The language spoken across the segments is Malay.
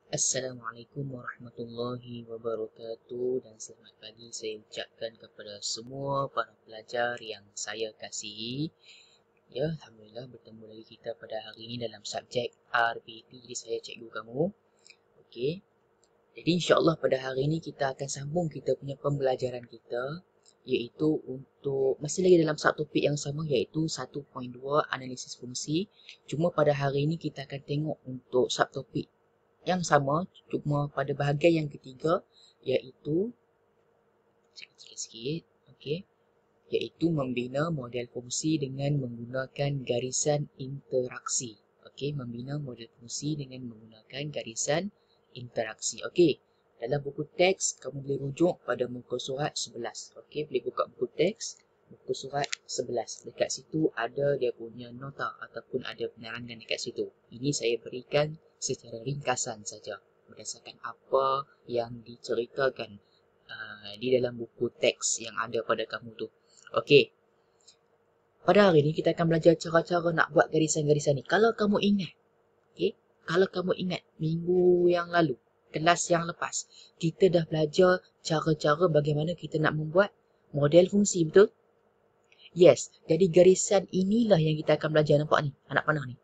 Assalamualaikum warahmatullahi wabarakatuh dan selamat pagi saya ucapkan kepada semua para pelajar yang saya kasihi. Ya, Alhamdulillah bertemu lagi kita pada hari ini dalam subjek RBT. Jadi saya cikgu kamu. Okey. Jadi insya-Allah pada hari ini kita akan sambung kita punya pembelajaran kita, iaitu untuk masih lagi dalam subtopik yang sama, iaitu 1.2 analisis fungsi. Cuma pada hari ini kita akan tengok untuk subtopik yang sama, cuma pada bahagian yang ketiga, iaitu sikit-sikit, okey, iaitu membina model fungsi dengan menggunakan garisan interaksi. Okey, membina model fungsi dengan menggunakan garisan interaksi. Okey, dalam buku teks kamu boleh rujuk pada muka surat 11. Okey, boleh buka buku teks muka surat 11. Dekat situ ada dia punya nota ataupun ada penerangan dekat situ. Ini saya berikan secara ringkasan saja berdasarkan apa yang diceritakan di dalam buku teks yang ada pada kamu tu. Okey. Pada hari ni kita akan belajar cara-cara nak buat garisan-garisan ni. Kalau kamu ingat, okey, kalau kamu ingat minggu yang lalu, kelas yang lepas, kita dah belajar cara-cara bagaimana kita nak membuat model fungsi, betul? Yes. Jadi garisan inilah yang kita akan belajar, nampak ni, anak panah ni.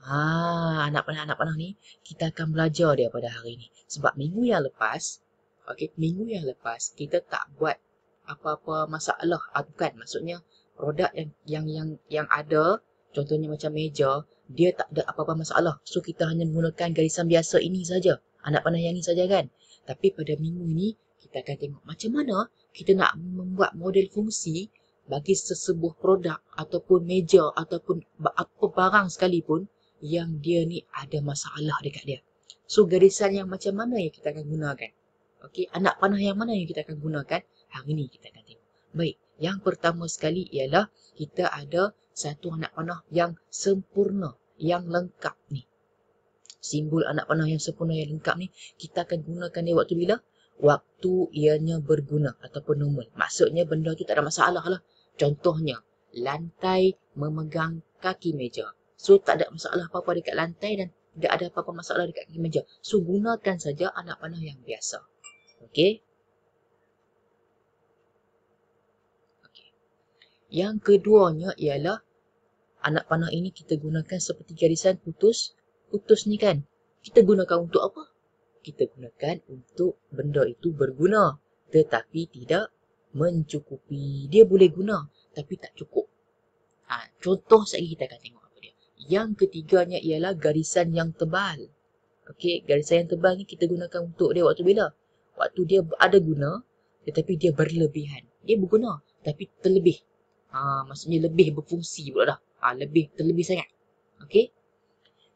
Anak panah ni kita akan belajar dia pada hari ni. Sebab minggu yang lepas, okey, minggu yang lepas kita tak buat apa-apa masalah, bukan, maksudnya produk yang ada, contohnya macam meja, dia tak ada apa-apa masalah. So kita hanya menggunakan garisan biasa ini saja, anak panah yang ini saja kan. Tapi pada minggu ini kita akan tengok macam mana kita nak membuat model fungsi bagi sesebuah produk ataupun meja ataupun apa barang sekalipun yang dia ni ada masalah dekat dia. So garisan yang macam mana yang kita akan gunakan? Okey, anak panah yang mana yang kita akan gunakan? Hari ni kita akan tengok. Baik, yang pertama sekali ialah kita ada satu anak panah yang sempurna, yang lengkap ni. Simbol anak panah yang sempurna yang lengkap ni kita akan gunakan dia waktu bila? Waktu ianya berguna ataupun normal. Maksudnya benda tu tak ada masalah lah. Contohnya, lantai memegang kaki meja. So tak ada masalah apa-apa dekat lantai dan tidak ada apa-apa masalah dekat kaki meja. So gunakan saja anak panah yang biasa. Okey? Okey. Yang keduanya ialah anak panah ini kita gunakan seperti garisan putus. Putus ni kan, kita gunakan untuk apa? Kita gunakan untuk benda itu berguna, tetapi tidak mencukupi. Dia boleh guna, tapi tak cukup. Contoh sekali kita akan tengok apa dia. Yang ketiganya ialah garisan yang tebal. Okey, garisan yang tebal ni kita gunakan untuk dia waktu bila? Waktu dia ada guna, tetapi dia berlebihan. Dia berguna, tapi terlebih. Maksudnya lebih berfungsi pula dah. Lebih, terlebih sangat. Okey?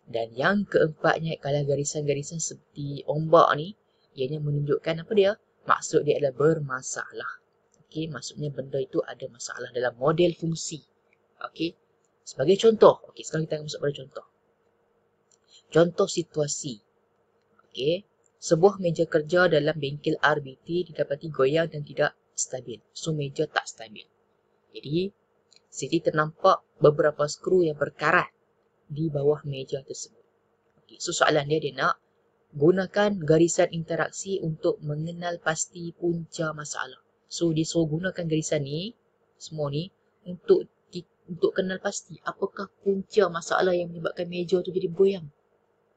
Dan yang keempatnya, kalau garisan-garisan seperti ombak ni, ianya menunjukkan apa dia? Maksud dia adalah bermasalah. Okey, maksudnya benda itu ada masalah dalam model fungsi. Okey, sebagai contoh. Okey, sekarang kita akan masuk pada contoh. Contoh situasi. Okey, sebuah meja kerja dalam bengkel RBT didapati goyang dan tidak stabil. So, meja tak stabil. Jadi, Siti ternampak beberapa skru yang berkarat di bawah meja tersebut. Okay, so soalan dia nak gunakan garisan interaksi untuk mengenal pasti punca masalah. So dia suruh gunakan garisan ni, semua ni untuk kenal pasti apakah punca masalah yang menyebabkan meja tu jadi goyang.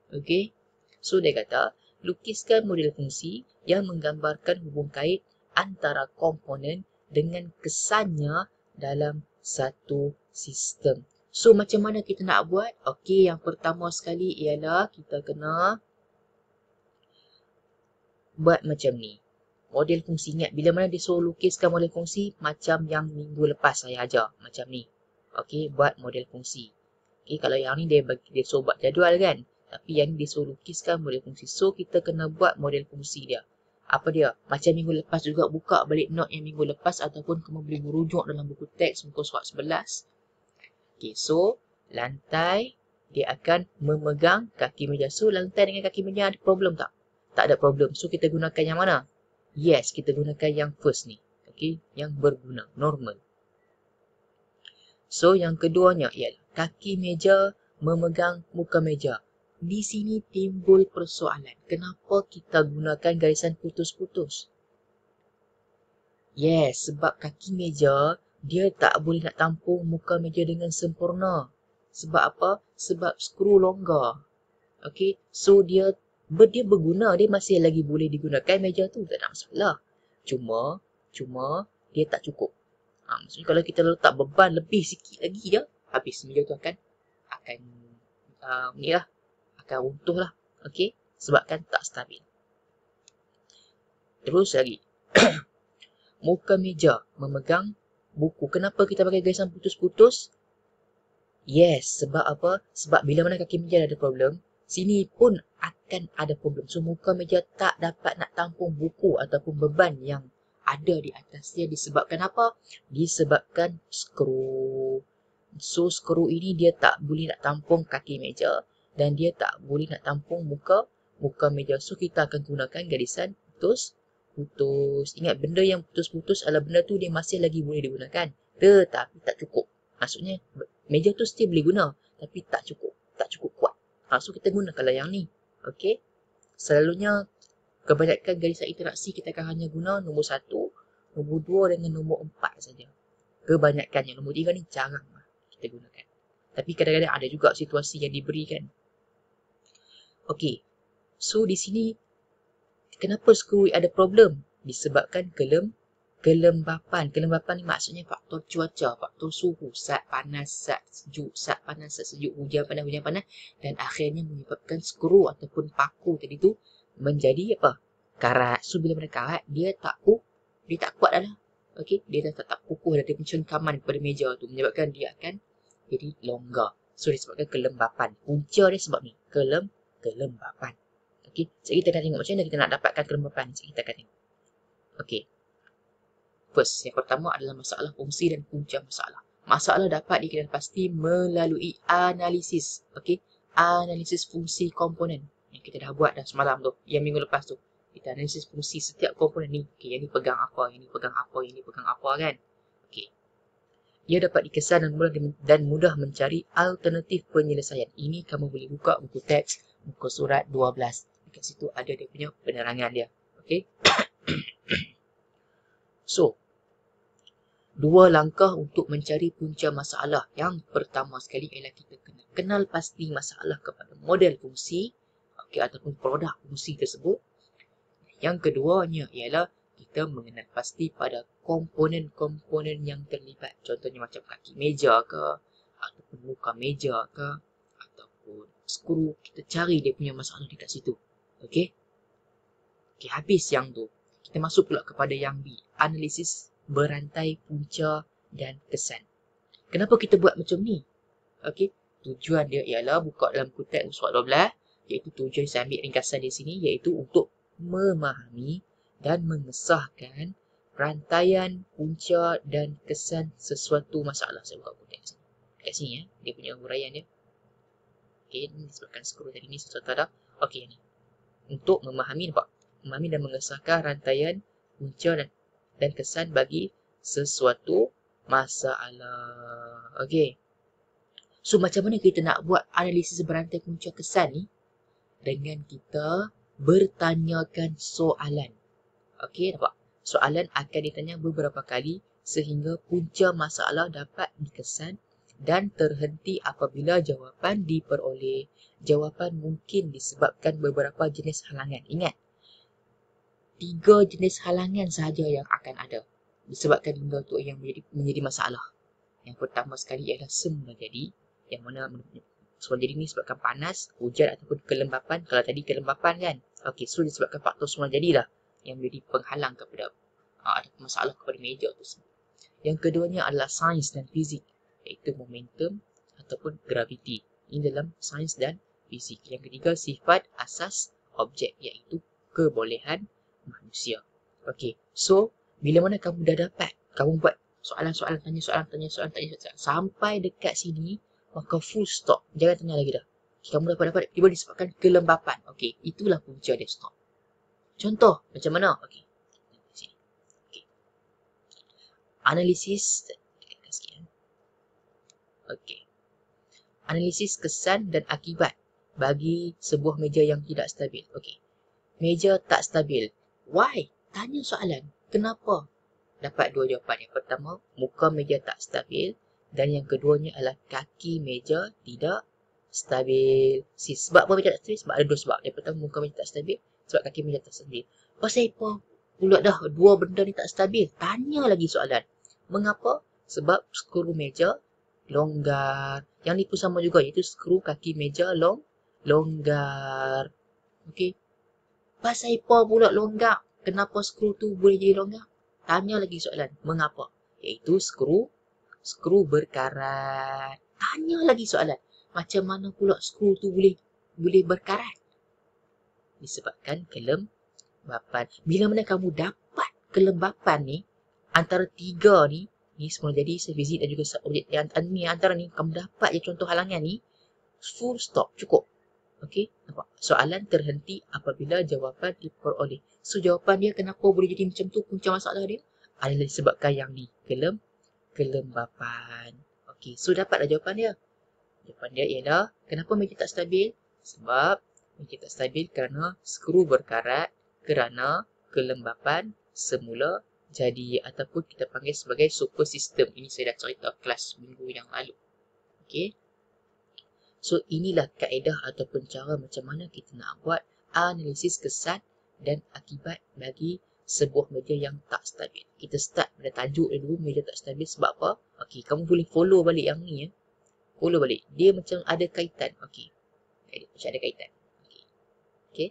Okey. So dia kata, lukiskan model fungsi yang menggambarkan hubung kait antara komponen dengan kesannya dalam satu sistem. So macam mana kita nak buat? Okey, yang pertama sekali ialah kita kena buat macam ni. Model fungsi, ingat bila mana dia suruh lukiskan model fungsi macam yang minggu lepas saya ajar. Macam ni. Okey, buat model fungsi. Okey, kalau yang ni dia suruh buat jadual kan. Tapi yang ni dia suruh lukiskan model fungsi. So kita kena buat model fungsi dia. Apa dia? Macam minggu lepas juga, buka balik note yang minggu lepas ataupun kamu boleh merujuk dalam buku teks muka surat 11. Okey, so lantai dia akan memegang kaki meja. So lantai dengan kaki meja ada problem tak? Tak ada problem. So kita gunakan yang mana? Yes, kita gunakan yang first ni. Okey, yang berguna, normal. So yang keduanya ialah kaki meja memegang muka meja. di sini timbul persoalan. Kenapa kita gunakan garisan putus-putus? Yes, sebab kaki meja dia tak boleh nak tampung muka meja dengan sempurna. Sebab apa? Sebab skru longgar. Okay, so dia berguna, dia masih lagi boleh digunakan meja tu, tak ada masalah. Cuma dia tak cukup. Maksudnya kalau kita letak beban lebih sikit lagi je, habis meja tu akan ni lah, akan runtuh lah. Okay, sebabkan tak stabil. Terus lagi. Muka meja memegang buku. Kenapa kita pakai garisan putus-putus? Yes, sebab apa? Sebab bila mana kaki meja ada problem, sini pun akan ada problem. So, muka meja tak dapat nak tampung buku ataupun beban yang ada di atasnya. Disebabkan apa? Disebabkan skru. So, skru ini dia tak boleh nak tampung kaki meja dan dia tak boleh nak tampung muka meja. So, kita akan gunakan garisan putus. Ingat, benda yang putus-putus adalah benda tu dia masih lagi boleh digunakan. Tetapi tak cukup. Maksudnya, meja tu still boleh guna. Tapi tak cukup. Tak cukup kuat. So, kita gunakanlah yang ni. Okay. Selalunya, kebanyakan garisan interaksi kita akan hanya guna nombor 1, nombor 2 dengan nombor 4 saja. Kebanyakannya. Nombor 3 ni jarang lah kita gunakan. Tapi kadang-kadang ada juga situasi yang diberikan. Okay. So, di sini, kenapa skru ada problem? Disebabkan kelembapan. Kelembapan ni maksudnya faktor cuaca, faktor suhu, saat panas, saat sejuk, saat panas, saat sejuk, hujan panas, dan akhirnya menyebabkan skru ataupun paku tadi tu menjadi apa? Karat. So, bila mereka karat, dia tak kuat dah lah. Okay? Dia dah tak kukuh dah, dia pencengkaman kepada meja tu, menyebabkan dia akan jadi longgar. So, disebabkan kelembapan. Punca dia sebab ni, kelembapan. Okay, jadi kita akan tengok macam mana kita nak dapatkan kelembapan. Jadi kita akan tengok. Okay. First, yang pertama adalah masalah fungsi dan punca masalah. Masalah dapat dikira pasti melalui analisis. Okay, analisis fungsi komponen. Yang kita dah buat dah semalam tu, yang minggu lepas tu. Kita analisis fungsi setiap komponen ni. Okay, yang ni pegang apa, yang ni pegang apa, yang ni pegang apa kan. Okay. Ia dapat dikesan dan mudah mencari alternatif penyelesaian. Ini kamu boleh buka buku teks, muka surat 12. Dekat situ ada dia punya penerangan dia. Okay. So, 2 langkah untuk mencari punca masalah. Yang pertama sekali ialah kita kena kenal pasti masalah kepada model fungsi, okay, ataupun produk fungsi tersebut. Yang keduanya ialah kita mengenal pasti pada komponen-komponen yang terlibat. Contohnya macam kaki meja ke, ataupun muka meja ke, ataupun skru. Kita cari dia punya masalah dekat situ. Okay. Okay, habis yang tu. Kita masuk pula kepada yang B. Analisis berantai punca dan kesan. Kenapa kita buat macam ni? Okay. Tujuan dia ialah buka dalam buku teks surat 12. Iaitu tujuan saya ambil ringkasan di sini. Iaitu untuk memahami dan mengesahkan rantaian punca dan kesan sesuatu masalah. Saya buka buku teks kat sini ya. Dia punya huraian dia. Okay. Ini disebabkan skru tadi ni sesuatu ada. Okay. Ni. Untuk memahami, nampak? Memahami dan mengesahkan rantaian punca dan kesan bagi sesuatu masalah. Okey. So, macam mana kita nak buat analisis berantai punca kesan ni? Dengan kita bertanyakan soalan. Okey, nampak? Soalan akan ditanya beberapa kali sehingga punca masalah dapat dikesan dan terhenti apabila jawapan diperoleh. Jawapan mungkin disebabkan beberapa jenis halangan. Ingat, 3 jenis halangan sahaja yang akan ada disebabkan benda tu yang menjadi masalah. Yang pertama sekali ialah semula jadi, yang mana semula jadi ni sebabkan panas, hujan ataupun kelembapan. Kalau tadi kelembapan kan. Okey, so disebabkan faktor semula jadilah yang menjadi penghalang kepada ada masalah kepada meja tu. Yang keduanya adalah sains dan fizik, iaitu momentum ataupun graviti. Ini dalam sains dan fizik. Yang ketiga, sifat asas objek, iaitu kebolehan manusia. Okey, so bila mana kamu dah dapat, kamu buat soalan-soalan, tanya soalan, sampai dekat sini, maka full stop. Jangan tanya lagi dah. Kamu dapat tiba disebabkan kelembapan. Okey, itulah punca dia, stop. Contoh, macam mana? Okey. Sini. Okey. Analisis. Okey. Analisis kesan dan akibat bagi sebuah meja yang tidak stabil. Okey. Meja tak stabil. Why? Tanya soalan. Kenapa? Dapat dua jawapan. Yang pertama, muka meja tak stabil. Dan yang keduanya adalah kaki meja tidak stabil. Sebab apa meja tak stabil? Sebab ada dua sebab. Yang pertama, muka meja tak stabil. Sebab kaki meja tak stabil. Pasal apa? Pula dah dua benda ni tak stabil. Tanya lagi soalan. Mengapa? Sebab skru meja longgar. Yang ni pun sama juga, iaitu skru kaki meja longgar. Okey. Pasal apa pula longgar? Kenapa skru tu boleh jadi longgar? Tanya lagi soalan. Mengapa? Iaitu skru berkarat. Tanya lagi soalan. Macam mana pula skru tu boleh berkarat? Disebabkan kelembapan. Bila mana kamu dapat kelembapan ni, antara tiga ni semua jadi fizik dan juga objek yang antara ni kamu dapat je contoh halangan ni, full stop, cukup. Okey, nampak? Soalan terhenti apabila jawapan diperoleh. So jawapan dia kenapa boleh jadi macam tu, punca masalah dia adalah disebabkan yang ni, kelembapan. Okey, so dapatlah jawapan dia. Jawapan dia ialah kenapa meja tak stabil? Sebab meja tak stabil kerana skru berkarat, kerana kelembapan semula jadi, ataupun kita panggil sebagai super system. Ini saya dah cerita kelas minggu yang lalu. Okey. So inilah kaedah ataupun cara macam mana kita nak buat analisis kesan dan akibat bagi sebuah meja yang tak stabil. Kita start pada tajuk dia dulu, meja tak stabil sebab apa? Okey, kamu boleh follow balik yang ni ya. Follow balik. Dia macam ada kaitan. Okey. Macam ada kaitan. Okey. Okey.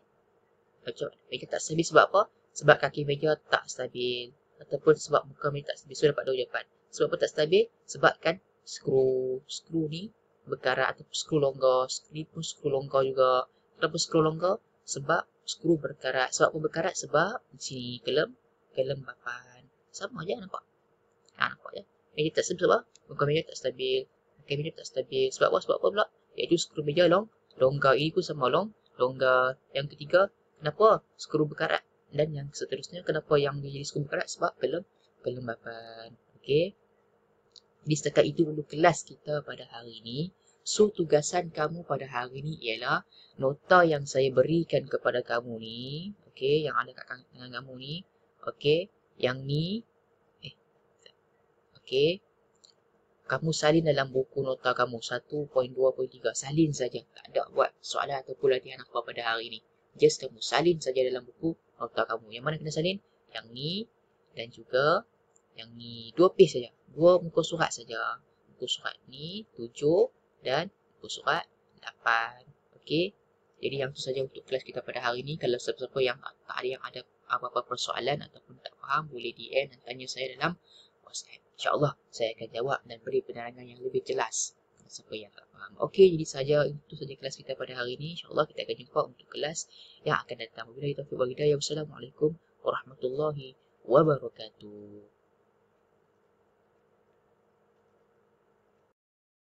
Macam meja tak stabil sebab apa? Sebab kaki meja tak stabil ataupun sebab muka meja tak stabil. So dapat dua jawapan. Sebab apa tak stabil? Sebabkan skru ni berkarat atau skru longgar. Ni pun skru longgar juga. Kenapa skru longgar? Sebab skru berkarat. Sebab apa berkarat? Sebab di sini kelembapan. Sama je nampak. Nampak je. Meja tak stabil sebab apa? Muka meja tak stabil. Kaki meja tak stabil. Sebab apa? Sebab apa pula? Iaitu skru meja longgar. Ini pun sama longgar. Yang ketiga, kenapa? Skru berkarat. Dan yang seterusnya, kenapa yang jadi skru berkarat? Sebab kelembapan. Okey. Jadi setakat itu dulu kelas kita pada hari ini. So tugasan kamu pada hari ini ialah nota yang saya berikan kepada kamu ni, okey, yang ada kat tangan kamu ni, okey, yang ni okey. Kamu salin dalam buku nota kamu 1.2.3. Salin saja. Tak ada buat soalan ataupun latihan apa pada hari ini. Just kamu salin saja dalam buku nota kamu. Yang mana kena salin? Yang ni dan juga yang ni. 2 page saja. 2 muka surat saja. Muka surat ni 7 dan muka surat 8. Okey. Jadi yang tu saja untuk kelas kita pada hari ini. Kalau siapa-siapa yang tak ada yang ada apa-apa persoalan ataupun tak faham, boleh DM dan tanya saya dalam WhatsApp. InsyaAllah saya akan jawab dan beri penerangan yang lebih jelas siapa yang tak faham. Okey, jadi itu saja kelas kita pada hari ini. InsyaAllah kita akan jumpa untuk kelas yang akan datang. Wabillahi taufiq wal hidayah. Wassalamualaikum warahmatullahi wabarakatuh.